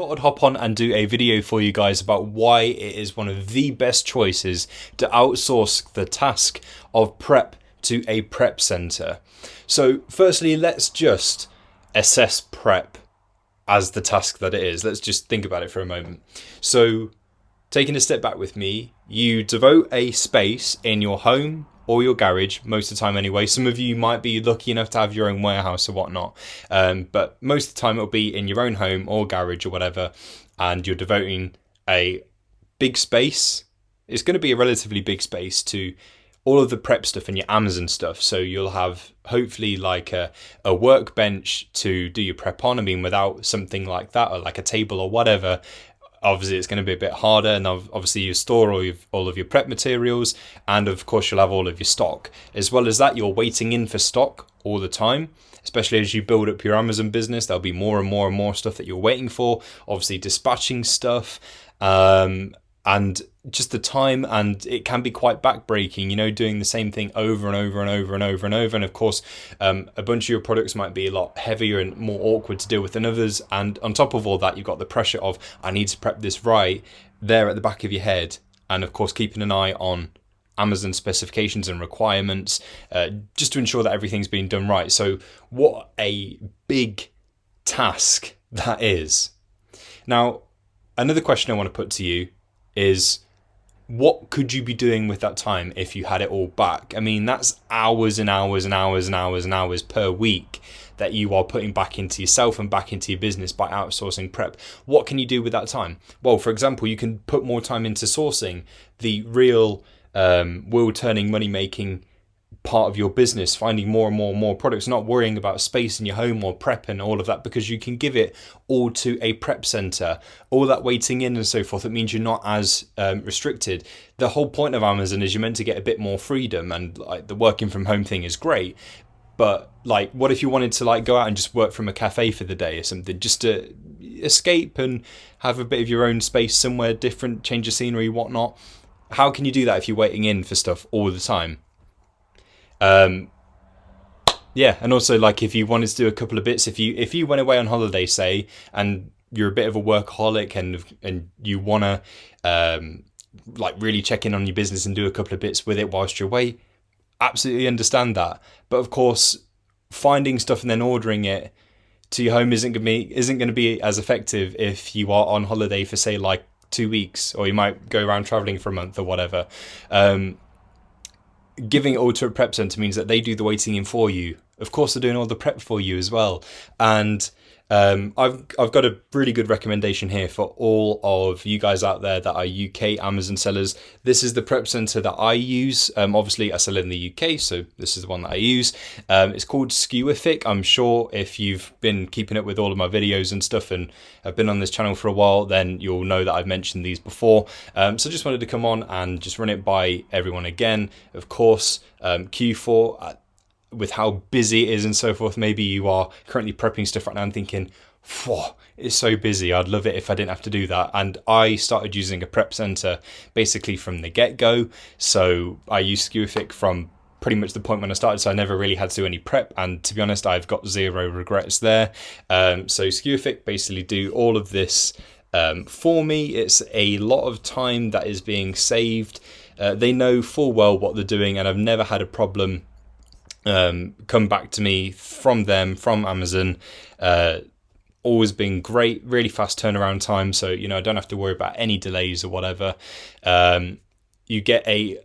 thought I'd hop on and do a video for you guys about why it is one of the best choices to outsource the task of prep to a prep center. So firstly, let's just assess prep as the task that it is. Let's just think about it for a moment. So taking a step back with me, you devote a space in your home or your garage, most of the time anyway. Some of you might be lucky enough to have your own warehouse or whatnot, but most of the time it'll be in your own home or garage or whatever, and you're devoting a big space. It's going to be a relatively big space to all of the prep stuff and your Amazon stuff. So you'll have hopefully like a workbench to do your prep on. I mean, without something like that, or like a table or whatever, obviously it's going to be a bit harder. And obviously you store all of your prep materials, and of course you'll have all of your stock. As well as that, you're waiting in for stock all the time, especially as you build up your Amazon business. There'll be more and more and more stuff that you're waiting for, obviously dispatching stuff, and just the time, and it can be quite backbreaking, doing the same thing over and over and over and over and over. And of course, a bunch of your products might be a lot heavier and more awkward to deal with than others. And on top of all that, you've got the pressure of, I need to prep this right there at the back of your head. And of course, keeping an eye on Amazon specifications and requirements, just to ensure that everything's being done right. So what a big task that is. Now, another question I want to put to you is, what could you be doing with that time if you had it all back? I mean, that's hours and hours and hours and hours and hours per week that you are putting back into yourself and back into your business by outsourcing prep. What can you do with that time? Well, for example, you can put more time into sourcing the real wheel-turning, money-making part of your business, finding more and more and more products, not worrying about space in your home or prep and all of that, because you can give it all to a prep center. All that waiting in and so forth, it means you're not as restricted. The whole point of Amazon is you're meant to get a bit more freedom, and like the working from home thing is great, but like, what if you wanted to like go out and just work from a cafe for the day or something, just to escape and have a bit of your own space somewhere different, change of scenery, whatnot? How can you do that if you're waiting in for stuff all the time? And also, like, if you wanted to do a couple of bits, if you went away on holiday, say, and you're a bit of a workaholic and you want to like really check in on your business and do a couple of bits with it whilst you're away, absolutely understand that. But of course, finding stuff and then ordering it to your home isn't going to be as effective if you are on holiday for, say, like 2 weeks, or you might go around traveling for a month or whatever. Giving it all to a prep center means that they do the waiting in for you. Of course, they're doing all the prep for you as well. And I've got a really good recommendation here for all of you guys out there that are UK Amazon sellers. This is the prep center that I use. Obviously, I sell in the UK, so this is the one that I use. It's called Skewific. I'm sure if you've been keeping up with all of my videos and stuff and have been on this channel for a while, then you'll know that I've mentioned these before. So just wanted to come on and just run it by everyone again. Of course, Q4, with how busy it is and so forth, maybe you are currently prepping stuff right now and thinking, whoa, it's so busy, I'd love it if I didn't have to do that. And I started using a prep center basically from the get-go. So I used Skewific from pretty much the point when I started, so I never really had to do any prep, and to be honest, I've got zero regrets there. So Skewific basically do all of this for me. It's a lot of time that is being saved. They know full well what they're doing, and I've never had a problem come back to me from them, from Amazon. Always been great, really fast turnaround time, so I don't have to worry about any delays or whatever. You get a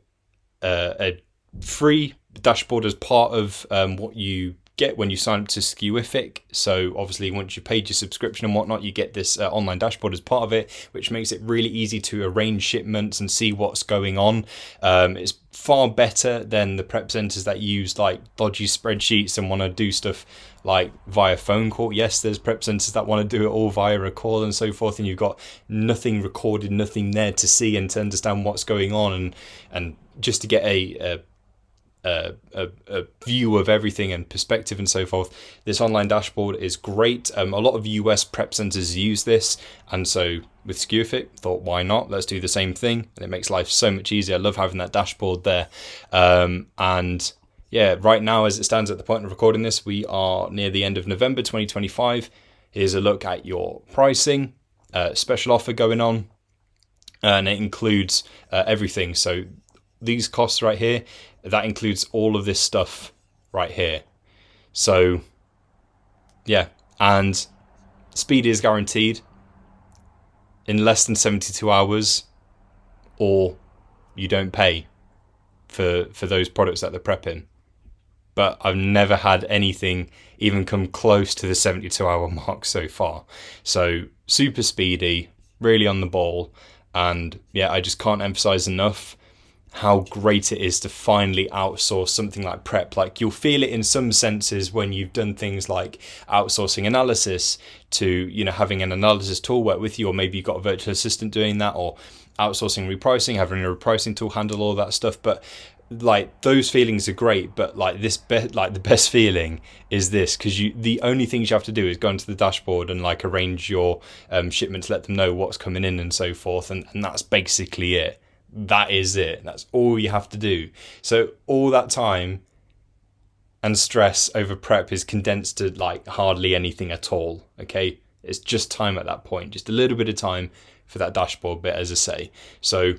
free dashboard as part of what you get when you sign up to Skewific. So obviously, once you've paid your subscription and whatnot, you get this online dashboard as part of it, which makes it really easy to arrange shipments and see what's going on. It's far better than the prep centers that use like dodgy spreadsheets and want to do stuff like via phone call. Yes, there's prep centers that want to do it all via a call and so forth, and you've got nothing recorded, nothing there to see and to understand what's going on, and just to get a view of everything and perspective and so forth. This online dashboard is great. A lot of US prep centers use this, and so with Skewific, thought, why not? Let's do the same thing, and it makes life so much easier. I love having that dashboard there. And yeah, right now, as it stands at the point of recording this, we are near the end of November 2025. Here's a look at your pricing. special offer going on, and it includes everything. So these costs right here, that includes all of this stuff right here. So yeah, and speed is guaranteed in less than 72 hours, or you don't pay for those products that they're prepping. But I've never had anything even come close to the 72-hour mark so far. So super speedy, really on the ball, and yeah, I just can't emphasize enough how great it is to finally outsource something like prep. Like, you'll feel it in some senses when you've done things like outsourcing analysis to, you know, having an analysis tool work with you, or maybe you've got a virtual assistant doing that, or outsourcing repricing, having a repricing tool handle all that stuff. But like, those feelings are great, but like the best feeling is this, because the only things you have to do is go into the dashboard and like arrange your shipments, let them know what's coming in and so forth, and that's basically it. That is it. That's all you have to do. So all that time and stress over prep is condensed to like hardly anything at all. Okay, it's just time at that point, just a little bit of time for that dashboard bit, as I say. So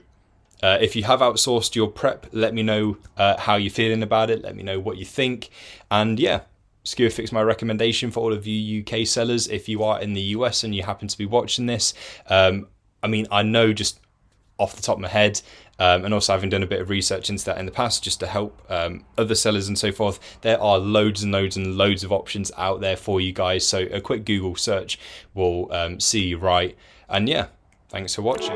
if you have outsourced your prep, let me know how you're feeling about it. Let me know what you think. And yeah, SkewerFix, my recommendation for all of you UK sellers. If you are in the US and you happen to be watching this, I mean, I know just off the top of my head, and also having done a bit of research into that in the past just to help other sellers and so forth, there are loads and loads and loads of options out there for you guys. So a quick Google search will see you right. And yeah, thanks for watching.